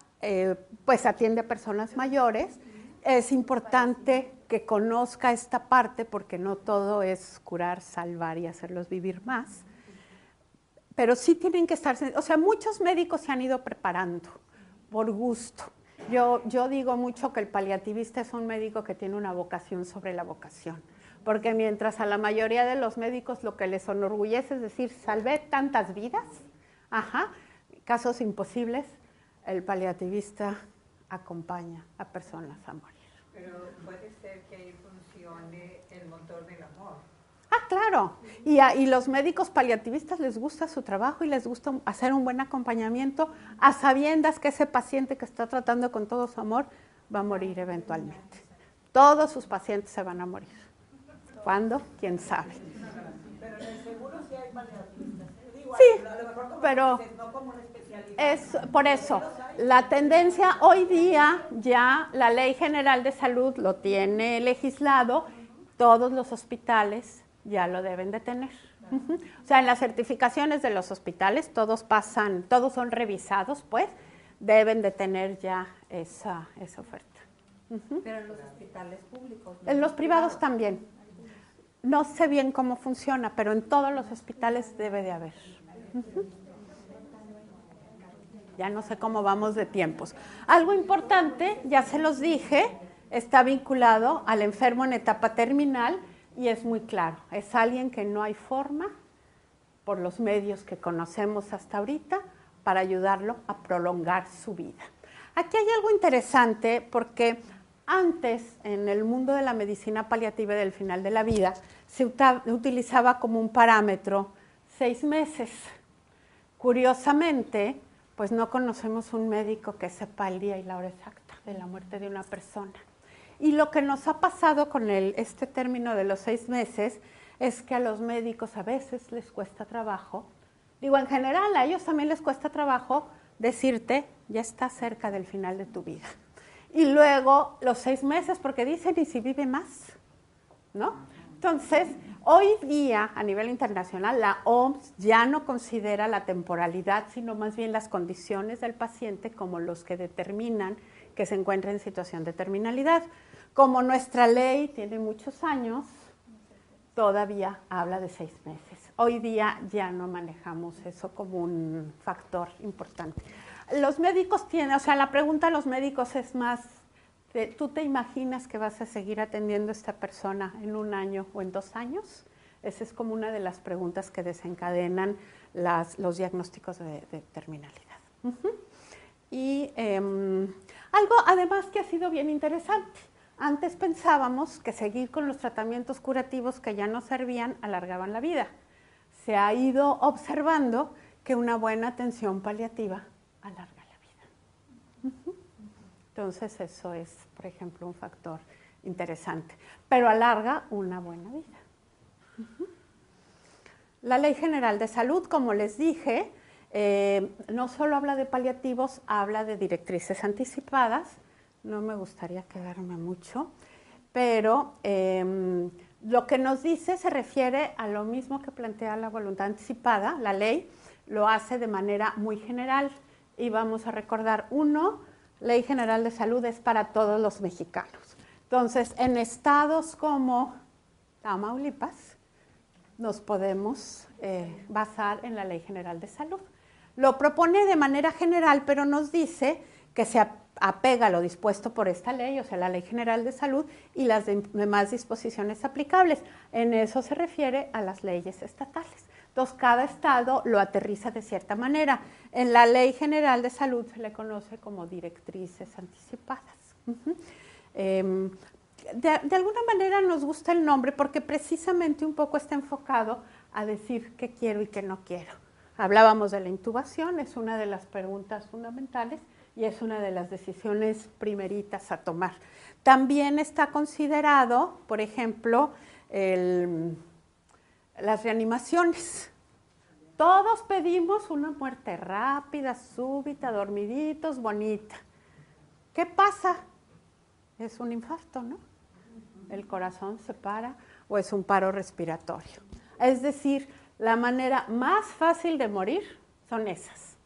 pues atiende a personas mayores. Es importante que conozca esta parte porque no todo es curar, salvar y hacerlos vivir más. Pero sí tienen que estar, o sea, muchos médicos se han ido preparando por gusto. Yo digo mucho que el paliativista es un médico que tiene una vocación sobre la vocación. Porque mientras a la mayoría de los médicos lo que les enorgullece es decir, salvé tantas vidas, casos imposibles, el paliativista acompaña a personas a morir. Pero puede ser que ahí funcione el motor del amor. Ah, claro. Y los médicos paliativistas les gusta su trabajo y les gusta hacer un buen acompañamiento a sabiendas que ese paciente que está tratando con todo su amor va a morir eventualmente. Todos sus pacientes se van a morir. ¿Cuándo? ¿Quién sabe? Pero en el seguro sí hay paliativistas. Digo, Sí, a lo mejor como pero dices, no como una especialidad. es por eso. La tendencia hoy día ya la Ley General de Salud lo tiene legislado, todos los hospitales ya lo deben de tener. O sea, en las certificaciones de los hospitales todos son revisados, pues deben de tener ya esa oferta. Pero en los hospitales públicos. En los privados también. No sé bien cómo funciona, pero en todos los hospitales debe de haber. Ya no sé cómo vamos de tiempos. Algo importante, ya se los dije, está vinculado al enfermo en etapa terminal y es muy claro. Es alguien que no hay forma, por los medios que conocemos hasta ahorita, para ayudarlo a prolongar su vida. Aquí hay algo interesante porque antes, en el mundo de la medicina paliativa del final de la vida, se utilizaba como un parámetro 6 meses. Curiosamente, pues no conocemos un médico que sepa el día y la hora exacta de la muerte de una persona. Y lo que nos ha pasado con este término de los 6 meses es que a los médicos a veces les cuesta trabajo, digo en general a ellos también les cuesta trabajo decirte, ya está cerca del final de tu vida. Y luego los 6 meses, porque dicen, ¿y si vive más? ¿No? Entonces, hoy día, a nivel internacional, la OMS ya no considera la temporalidad, sino más bien las condiciones del paciente como los que determinan que se encuentra en situación de terminalidad. Como nuestra ley tiene muchos años, todavía habla de 6 meses. Hoy día ya no manejamos eso como un factor importante. Los médicos tienen, o sea, la pregunta a los médicos es más, ¿tú te imaginas que vas a seguir atendiendo a esta persona en 1 año o en 2 años? Esa es como una de las preguntas que desencadenan los diagnósticos de terminalidad. Y algo además que ha sido bien interesante. Antes pensábamos que seguir con los tratamientos curativos que ya no servían alargaban la vida. Se ha ido observando que una buena atención paliativa alarga la vida. Entonces eso es, por ejemplo, un factor interesante, pero alarga una buena vida. La Ley General de Salud, como les dije, no solo habla de paliativos, habla de directrices anticipadas. No me gustaría quedarme mucho, pero lo que nos dice se refiere a lo mismo que plantea la voluntad anticipada. La ley lo hace de manera muy general y vamos a recordar, Ley General de Salud es para todos los mexicanos. Entonces, en estados como Tamaulipas, nos podemos basar en la Ley General de Salud. Lo propone de manera general, pero nos dice que se apega a lo dispuesto por esta ley, o sea, la Ley General de Salud y las demás disposiciones aplicables. En eso se refiere a las leyes estatales. Entonces, cada estado lo aterriza de cierta manera. En la Ley General de Salud se le conoce como directrices anticipadas. De alguna manera nos gusta el nombre porque precisamente un poco está enfocado a decir qué quiero y qué no quiero. Hablábamos de la intubación, es una de las preguntas fundamentales y es una de las decisiones primeritas a tomar. También está considerado, por ejemplo, las reanimaciones. Todos pedimos una muerte rápida, súbita, dormiditos, bonita. ¿Qué pasa? Es un infarto, ¿no? El corazón se para o es un paro respiratorio. Es decir, la manera más fácil de morir son esas.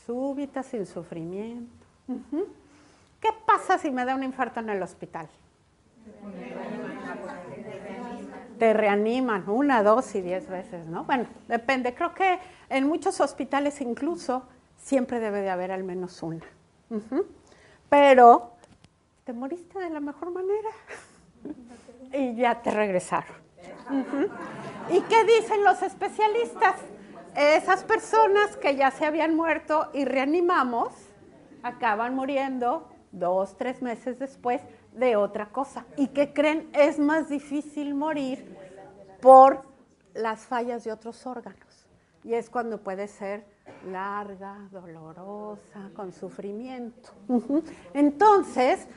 Súbitas, sin sufrimiento. ¿Qué pasa si me da un infarto en el hospital? Te reaniman 1, 2 y 10 veces, ¿no? Bueno, depende. Creo que en muchos hospitales incluso siempre debe de haber al menos una. Pero te moriste de la mejor manera y ya te regresaron. ¿Y qué dicen los especialistas? Esas personas que ya se habían muerto y reanimamos, acaban muriendo 2, 3 meses después de otra cosa. ¿Y qué creen? Es más difícil morir por las fallas de otros órganos. Y es cuando puede ser larga, dolorosa, con sufrimiento. Entonces,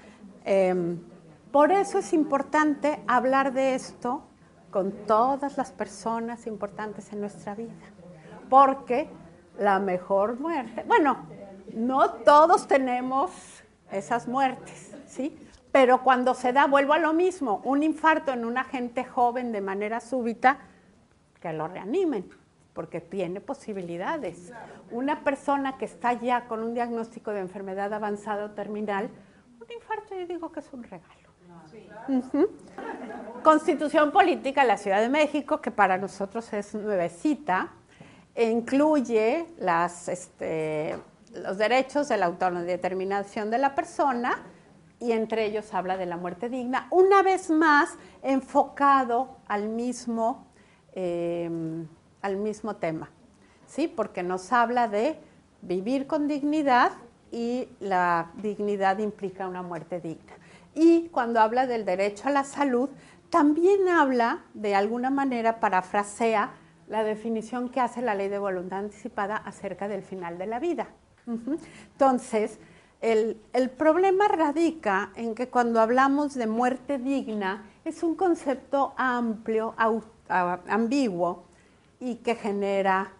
por eso es importante hablar de esto con todas las personas importantes en nuestra vida. Porque la mejor muerte, bueno, no todos tenemos esas muertes, ¿sí? Pero cuando se da, vuelvo a lo mismo, un infarto en una gente joven de manera súbita, que lo reanimen, porque tiene posibilidades. Una persona que está ya con un diagnóstico de enfermedad avanzada o terminal, un infarto yo digo que es un regalo. Constitución política de la Ciudad de México, que para nosotros es nuevecita, incluye los derechos de la autodeterminación de la persona y entre ellos habla de la muerte digna, una vez más enfocado al mismo tema, ¿sí? Porque nos habla de vivir con dignidad y la dignidad implica una muerte digna. Y cuando habla del derecho a la salud, también habla, de alguna manera parafrasea, la definición que hace la Ley de Voluntad Anticipada acerca del final de la vida. Entonces, el problema radica en que cuando hablamos de muerte digna, es un concepto amplio, ambiguo, y que genera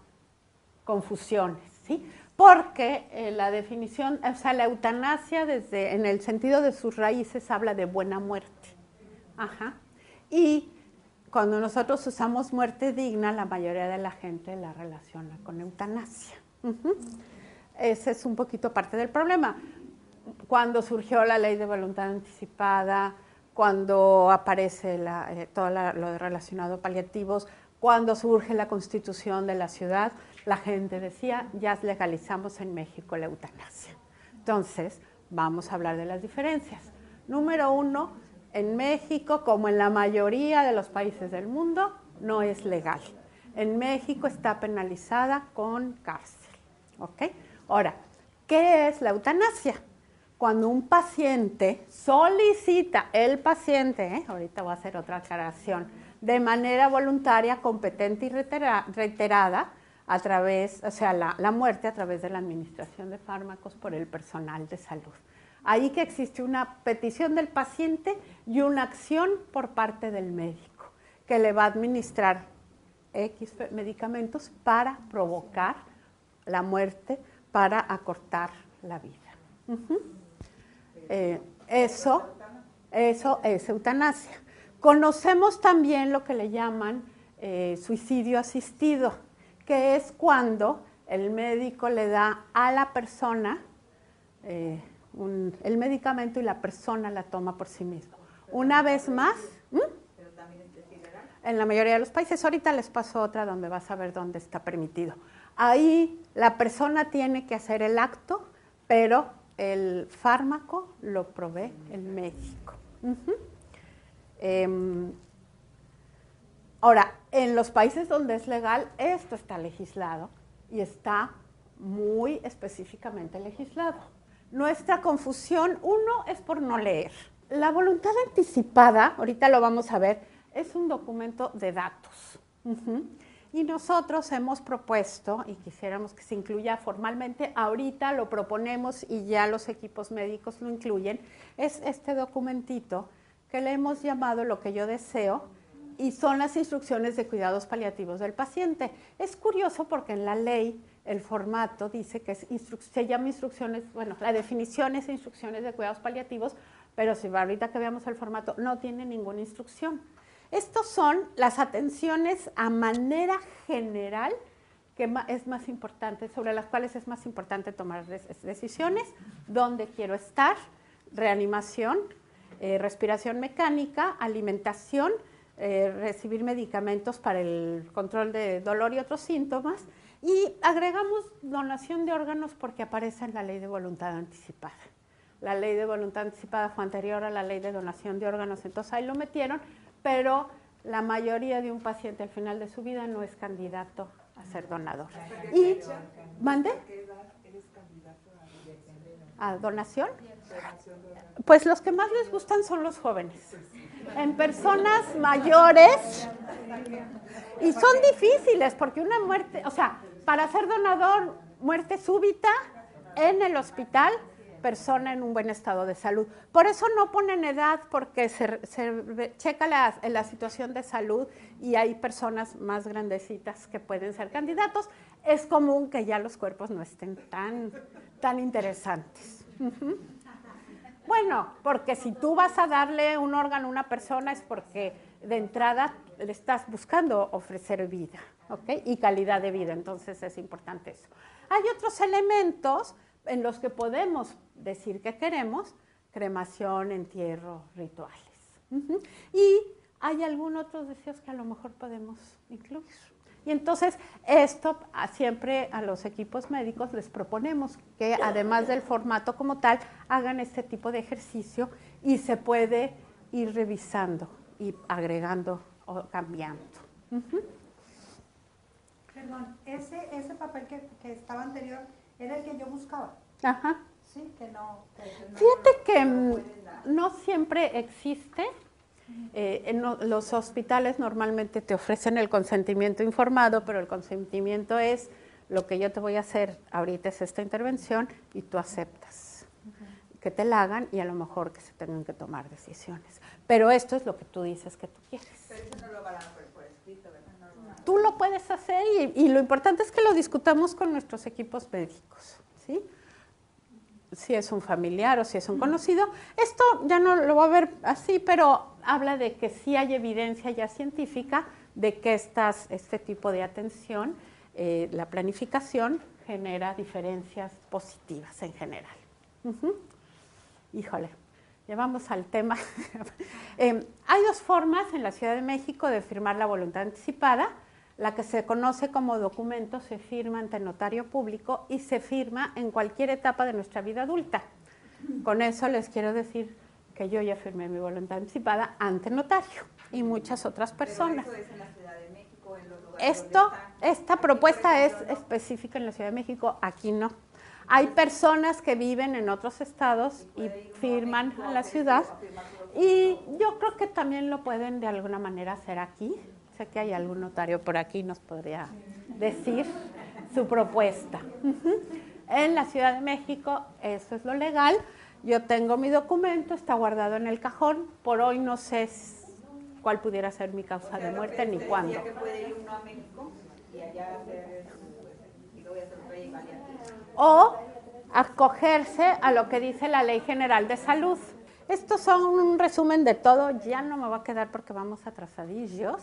confusiones, ¿sí? Porque la definición, o sea, la eutanasia en el sentido de sus raíces habla de buena muerte. Y cuando nosotros usamos muerte digna, la mayoría de la gente la relaciona con eutanasia. Ese es un poquito parte del problema. Cuando surgió la Ley de Voluntad Anticipada, cuando aparece todo lo relacionado a paliativos, cuando surge la Constitución de la ciudad, la gente decía, ya legalizamos en México la eutanasia. Entonces, vamos a hablar de las diferencias. Número 1, en México, como en la mayoría de los países del mundo, no es legal. En México está penalizada con cárcel. ¿Ok? Ahora, ¿qué es la eutanasia? Cuando un paciente solicita, el paciente, ahorita voy a hacer otra aclaración, de manera voluntaria, competente y reiterada, a través, o sea, la muerte a través de la administración de fármacos por el personal de salud. Ahí que existe una petición del paciente y una acción por parte del médico, que le va a administrar X medicamentos para provocar la muerte, para acortar la vida. Eso es eutanasia. Conocemos también lo que le llaman suicidio asistido, que es cuando el médico le da a la persona el medicamento y la persona la toma por sí mismo. Una vez más, en la mayoría de los países, ahorita les paso otra donde vas a ver dónde está permitido. Ahí la persona tiene que hacer el acto, pero el fármaco lo provee el médico. Ahora, en los países donde es legal, esto está legislado y está muy específicamente legislado. Nuestra confusión, uno, es por no leer. La voluntad anticipada, ahorita lo vamos a ver, es un documento de datos. Y nosotros hemos propuesto, y quisiéramos que se incluya formalmente, ahorita lo proponemos y ya los equipos médicos lo incluyen, es este documentito que le hemos llamado Lo que yo deseo, y son las instrucciones de cuidados paliativos del paciente. Es curioso porque en la ley el formato dice que se llama instrucciones, bueno, la definición es instrucciones de cuidados paliativos, pero si ahorita que veamos el formato no tiene ninguna instrucción. Estos son las atenciones a manera general que es más importante, sobre las cuales es más importante tomar decisiones, dónde quiero estar, reanimación, respiración mecánica, alimentación, recibir medicamentos para el control de dolor y otros síntomas, y agregamos donación de órganos porque aparece en la ley de voluntad anticipada. La ley de voluntad anticipada fue anterior a la ley de donación de órganos, entonces ahí lo metieron, pero la mayoría de un paciente al final de su vida no es candidato a ser donador. ¿Y mande? ¿A donación? Pues los que más les gustan son los jóvenes. En personas mayores, y son difíciles porque una muerte, o sea, para ser donador, muerte súbita en el hospital, persona en un buen estado de salud. Por eso no ponen edad, porque se checa la situación de salud y hay personas más grandecitas que pueden ser candidatos. Es común que ya los cuerpos no estén tan interesantes. Bueno, porque si tú vas a darle un órgano a una persona es porque de entrada le estás buscando ofrecer vida, ¿ok? Y calidad de vida, entonces es importante eso. Hay otros elementos en los que podemos decir que queremos: cremación, entierro, rituales. Y hay algunos otros deseos que a lo mejor podemos incluir. Y entonces esto siempre a los equipos médicos les proponemos que además del formato como tal, hagan este tipo de ejercicio y se puede ir revisando y agregando o cambiando. Perdón, ese papel que estaba anterior era el que yo buscaba. Ajá. Sí, que no. Fíjate que no siempre existe. En los hospitales normalmente te ofrecen el consentimiento informado, pero el consentimiento es lo que yo te voy a hacer ahorita, es esta intervención, y tú aceptas que te la hagan y a lo mejor que se tengan que tomar decisiones. Pero esto es lo que tú dices que tú quieres. Pero eso no lo van a hacer por escrito, ¿verdad? No. Tú lo puedes hacer y lo importante es que lo discutamos con nuestros equipos médicos, ¿sí? Si es un familiar o si es un conocido. Esto ya no lo va a ver así, pero habla de que sí hay evidencia ya científica de que este tipo de atención, la planificación, genera diferencias positivas en general. Híjole, llevamos al tema. Hay dos formas en la Ciudad de México de firmar la voluntad anticipada. La que se conoce como documento se firma ante notario público y se firma en cualquier etapa de nuestra vida adulta. Con eso les quiero decir que yo ya firmé mi voluntad anticipada ante notario y muchas otras personas. Pero eso es en la Ciudad de Esta propuesta es específica en la Ciudad de México, aquí no. Hay personas que viven en otros estados y firman a la ciudad, y yo creo que también lo pueden de alguna manera hacer aquí. Sé que hay algún notario por aquí, nos podría decir su propuesta. En la Ciudad de México eso es lo legal. Yo tengo mi documento, está guardado en el cajón. Por hoy no sé cuál pudiera ser mi causa de muerte ni cuándo. Que puede ir uno a México y allá hacer, y luego hacer otra y vale aquí. O acogerse a lo que dice la Ley General de Salud. Estos son un resumen de todo, ya no me va a quedar porque vamos atrasadillos.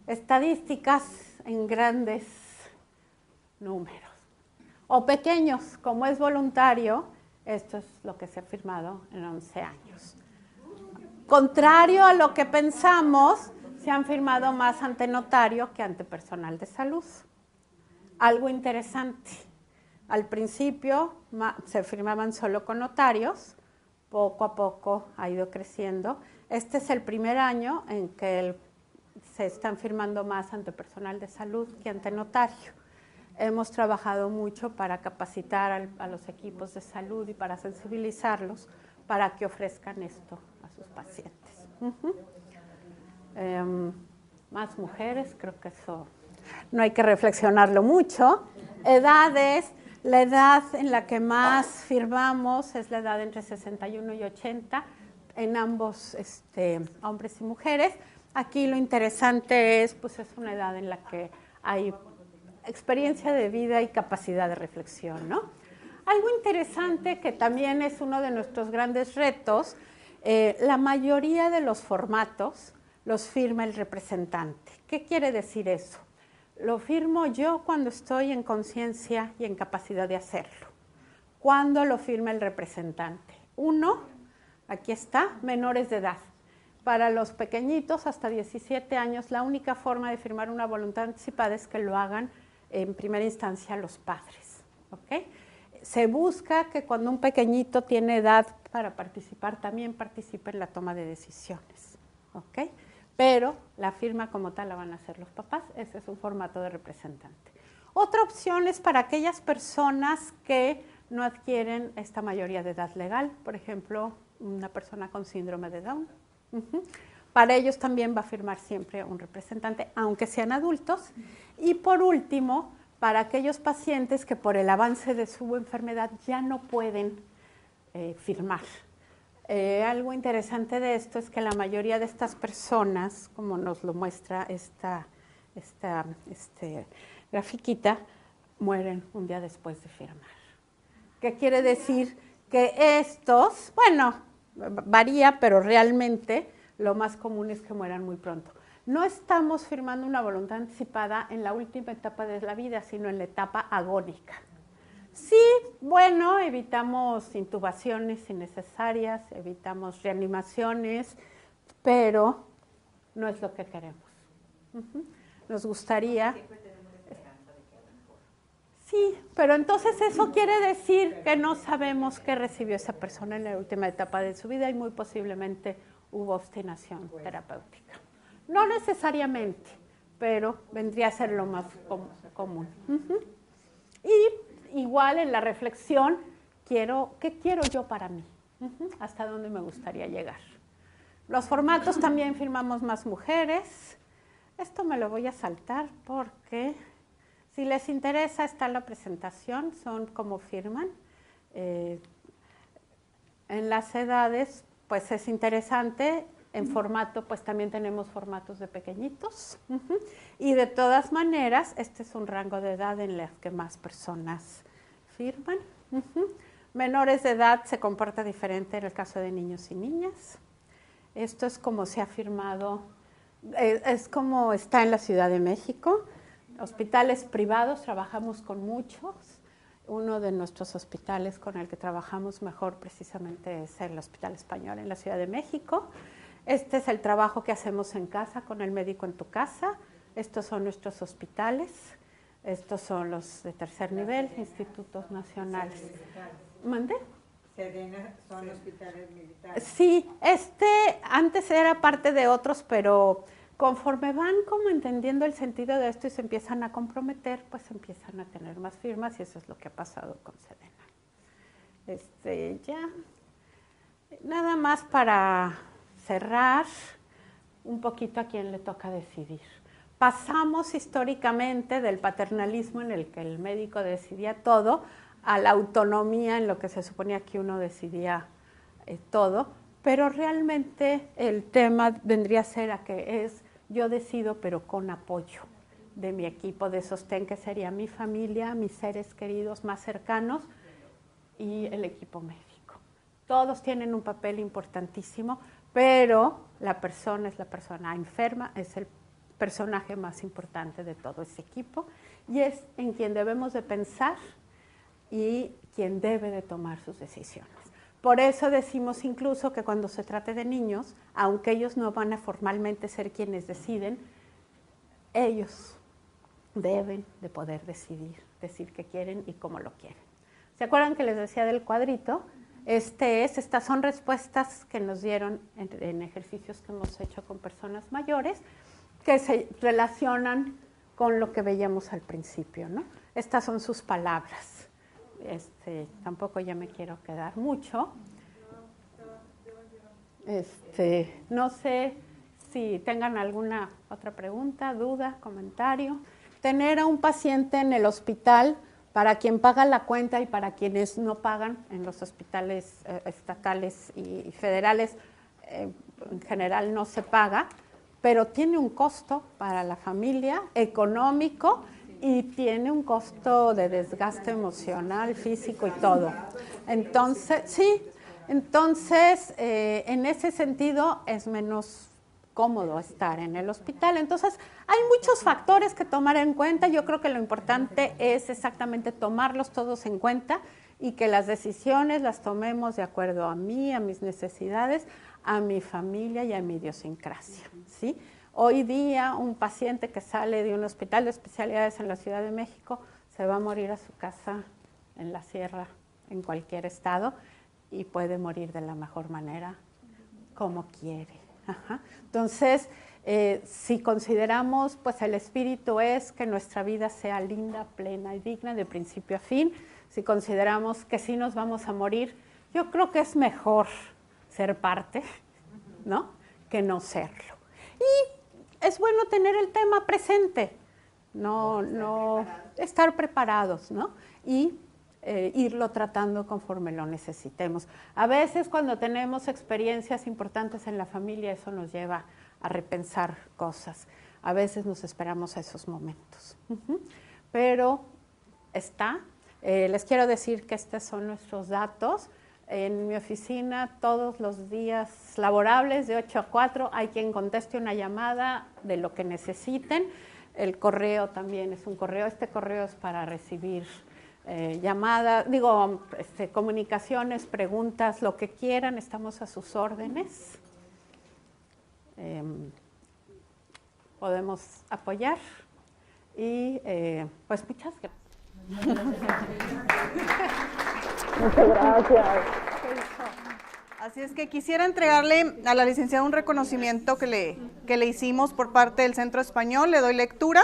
Estadísticas en grandes números. O pequeños, como es voluntario, esto es lo que se ha firmado en 11 años. Contrario a lo que pensamos, se han firmado más ante notario que ante personal de salud. Algo interesante. Al principio se firmaban solo con notarios, poco a poco ha ido creciendo. Este es el primer año en que se están firmando más ante personal de salud que ante notario. Hemos trabajado mucho para capacitar a los equipos de salud y para sensibilizarlos para que ofrezcan esto a sus pacientes. Más mujeres, creo que eso no hay que reflexionarlo mucho. Edades. La edad en la que más firmamos es la edad entre 61 y 80, en ambos hombres y mujeres. Aquí lo interesante es una edad en la que hay experiencia de vida y capacidad de reflexión, ¿no? Algo interesante que también es uno de nuestros grandes retos, la mayoría de los formatos los firma el representante. ¿Qué quiere decir eso? Lo firmo yo cuando estoy en conciencia y en capacidad de hacerlo. ¿Cuándo lo firma el representante? 1, aquí está, menores de edad. Para los pequeñitos hasta 17 años, la única forma de firmar una voluntad anticipada es que lo hagan en primera instancia los padres. ¿Okay? Se busca que cuando un pequeñito tiene edad para participar, también participe en la toma de decisiones. ¿Okay? Pero la firma como tal la van a hacer los papás. Ese es un formato de representante. Otra opción es para aquellas personas que no adquieren esta mayoría de edad legal, por ejemplo, una persona con síndrome de Down. Para ellos también va a firmar siempre un representante, aunque sean adultos. Y por último, para aquellos pacientes que por el avance de su enfermedad ya no pueden firmar. Algo interesante de esto es que la mayoría de estas personas, como nos lo muestra esta grafiquita, mueren un día después de firmar. ¿Qué quiere decir? Que estos, varía, pero realmente lo más común es que mueran muy pronto. No estamos firmando una voluntad anticipada en la última etapa de la vida, sino en la etapa agónica. Sí, evitamos intubaciones innecesarias, evitamos reanimaciones, pero no es lo que queremos. Nos gustaría... Sí, pero entonces eso quiere decir que no sabemos qué recibió esa persona en la última etapa de su vida y muy posiblemente hubo obstinación terapéutica. No necesariamente, pero vendría a ser lo más común. Y igual en la reflexión, ¿qué quiero yo para mí? ¿Hasta dónde me gustaría llegar? Los formatos también firmamos más mujeres. Esto me lo voy a saltar porque si les interesa está la presentación, son como firman. En las edades, pues es interesante. En formato, pues también tenemos formatos de pequeñitos. Y de todas maneras, este es un rango de edad en las que más personas firman. Menores de edad se comporta diferente en el caso de niños y niñas. Esto es como se ha firmado, es como está en la Ciudad de México. Hospitales privados, trabajamos con muchos. Uno de nuestros hospitales con el que trabajamos mejor precisamente es el Hospital Español en la Ciudad de México. Este es el trabajo que hacemos en casa con el médico en tu casa. Estos son nuestros hospitales. Estos son los de tercer nivel, institutos nacionales. ¿Mande? Sedena son hospitales militares. Sí, antes era parte de otros, pero conforme van como entendiendo el sentido de esto y se empiezan a comprometer, pues empiezan a tener más firmas y eso es lo que ha pasado con Sedena. Ya, nada más para cerrar, un poquito a quién le toca decidir. Pasamos históricamente del paternalismo en el que el médico decidía todo a la autonomía en lo que se suponía que uno decidía todo, pero realmente el tema vendría a ser a que es yo decido pero con apoyo de mi equipo de sostén, que sería mi familia, mis seres queridos más cercanos y el equipo médico. Todos tienen un papel importantísimo, pero la persona es la persona enferma, es el personaje más importante de todo ese equipo y es en quien debemos de pensar y quien debe de tomar sus decisiones. Por eso decimos incluso que cuando se trate de niños, aunque ellos no van a formalmente ser quienes deciden, ellos deben de poder decir qué quieren y cómo lo quieren. ¿Se acuerdan que les decía del cuadrito? Estas son respuestas que nos dieron en ejercicios que hemos hecho con personas mayores que se relacionan con lo que veíamos al principio, ¿no? Estas son sus palabras. Tampoco ya me quiero quedar mucho. No sé si tengan alguna otra pregunta, duda, comentario. Tener a un paciente en el hospital para quien paga la cuenta y para quienes no pagan en los hospitales estatales y federales, en general no se paga, pero tiene un costo para la familia económico y tiene un costo de desgaste emocional, físico y todo. Entonces, en ese sentido es menos cómodo estar en el hospital. Entonces, hay muchos factores que tomar en cuenta. Yo creo que lo importante es exactamente tomarlos todos en cuenta y que las decisiones las tomemos de acuerdo a mí, a mis necesidades, a mi familia y a mi idiosincrasia, ¿sí? Hoy día un paciente que sale de un hospital de especialidades en la Ciudad de México se va a morir a su casa en la sierra, en cualquier estado, y puede morir de la mejor manera, como quiere. Ajá. Entonces, si consideramos, pues el espíritu es que nuestra vida sea linda, plena y digna de principio a fin, si consideramos que sí nos vamos a morir, yo creo que es mejor ser parte, ¿no?, que no serlo. Y es bueno tener el tema presente, no estar preparados, ¿no? Y irlo tratando conforme lo necesitemos. A veces cuando tenemos experiencias importantes en la familia, eso nos lleva a repensar cosas. A veces nos esperamos a esos momentos. Pero les quiero decir que estos son nuestros datos. En mi oficina todos los días laborables de 8 a 4 hay quien conteste una llamada de lo que necesiten. El correo también es un correo. Este correo es para recibir llamadas, comunicaciones, preguntas, lo que quieran. Estamos a sus órdenes. Podemos apoyar y pues muchas gracias. Muchas gracias. Así es que quisiera entregarle a la licenciada un reconocimiento que le hicimos por parte del Centro Español. Le doy lectura.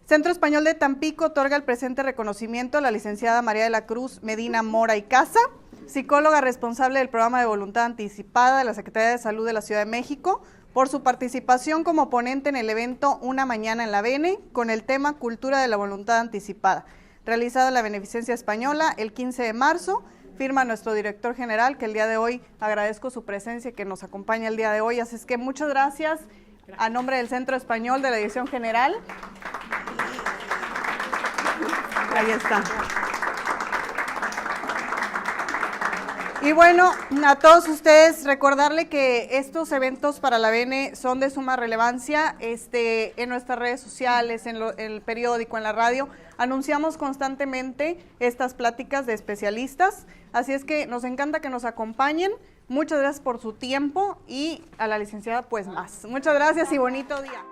Centro Español de Tampico otorga el presente reconocimiento a la licenciada María de la Cruz Medina Mora y Casa, psicóloga responsable del programa de voluntad anticipada de la Secretaría de Salud de la Ciudad de México, por su participación como ponente en el evento Una Mañana en la BN con el tema Cultura de la Voluntad Anticipada, realizado en la Beneficencia Española el 15 de marzo. Firma nuestro director general, que el día de hoy agradezco su presencia y que nos acompaña el día de hoy. Así es que muchas gracias a nombre del Centro Español de la Dirección General. Ahí está. Y bueno, a todos ustedes recordarle que estos eventos para la BN son de suma relevancia. En nuestras redes sociales, en el periódico, en la radio, anunciamos constantemente estas pláticas de especialistas. Así es que nos encanta que nos acompañen. Muchas gracias por su tiempo y a la licenciada pues más. Muchas gracias y bonito día.